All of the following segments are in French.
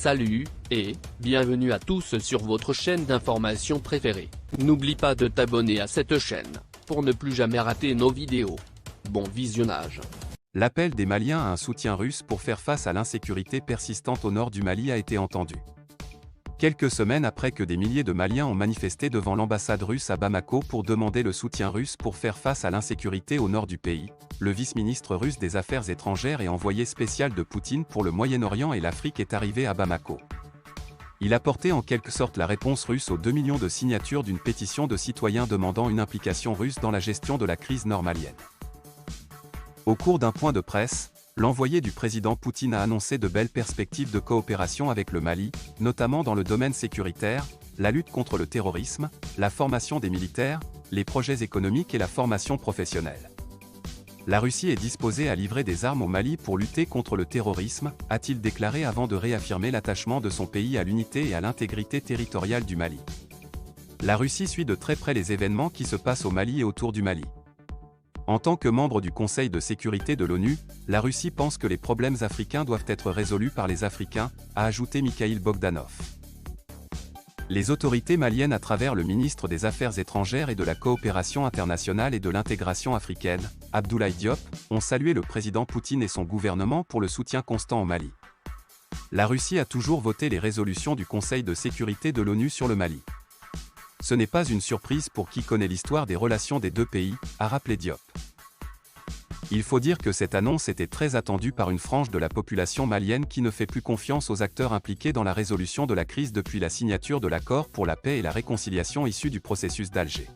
Salut, et bienvenue à tous sur votre chaîne d'information préférée. N'oublie pas de t'abonner à cette chaîne, pour ne plus jamais rater nos vidéos. Bon visionnage. L'appel des Maliens à un soutien russe pour faire face à l'insécurité persistante au nord du Mali a été entendu. Quelques semaines après que des milliers de Maliens ont manifesté devant l'ambassade russe à Bamako pour demander le soutien russe pour faire face à l'insécurité au nord du pays, le vice-ministre russe des Affaires étrangères et envoyé spécial de Poutine pour le Moyen-Orient et l'Afrique est arrivé à Bamako. Il a porté en quelque sorte la réponse russe aux 2 millions de signatures d'une pétition de citoyens demandant une implication russe dans la gestion de la crise nord-malienne. Au cours d'un point de presse, l'envoyé du président Poutine a annoncé de belles perspectives de coopération avec le Mali, notamment dans le domaine sécuritaire, la lutte contre le terrorisme, la formation des militaires, les projets économiques et la formation professionnelle. La Russie est disposée à livrer des armes au Mali pour lutter contre le terrorisme, a-t-il déclaré avant de réaffirmer l'attachement de son pays à l'unité et à l'intégrité territoriale du Mali. La Russie suit de très près les événements qui se passent au Mali et autour du Mali. En tant que membre du Conseil de sécurité de l'ONU, la Russie pense que les problèmes africains doivent être résolus par les Africains, a ajouté Mikhail Bogdanov. Les autorités maliennes à travers le ministre des Affaires étrangères et de la coopération internationale et de l'intégration africaine, Abdoulaye Diop, ont salué le président Poutine et son gouvernement pour le soutien constant au Mali. La Russie a toujours voté les résolutions du Conseil de sécurité de l'ONU sur le Mali. Ce n'est pas une surprise pour qui connaît l'histoire des relations des deux pays, a rappelé Diop. Il faut dire que cette annonce était très attendue par une frange de la population malienne qui ne fait plus confiance aux acteurs impliqués dans la résolution de la crise depuis la signature de l'accord pour la paix et la réconciliation issu du processus d'Alger.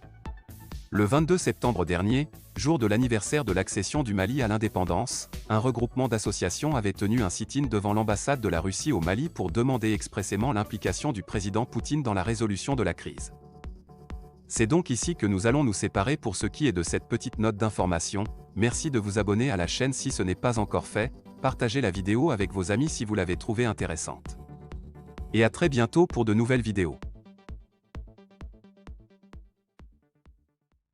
Le 22 septembre dernier, jour de l'anniversaire de l'accession du Mali à l'indépendance, un regroupement d'associations avait tenu un sit-in devant l'ambassade de la Russie au Mali pour demander expressément l'implication du président Poutine dans la résolution de la crise. C'est donc ici que nous allons nous séparer pour ce qui est de cette petite note d'information. Merci de vous abonner à la chaîne si ce n'est pas encore fait, partagez la vidéo avec vos amis si vous l'avez trouvée intéressante. Et à très bientôt pour de nouvelles vidéos.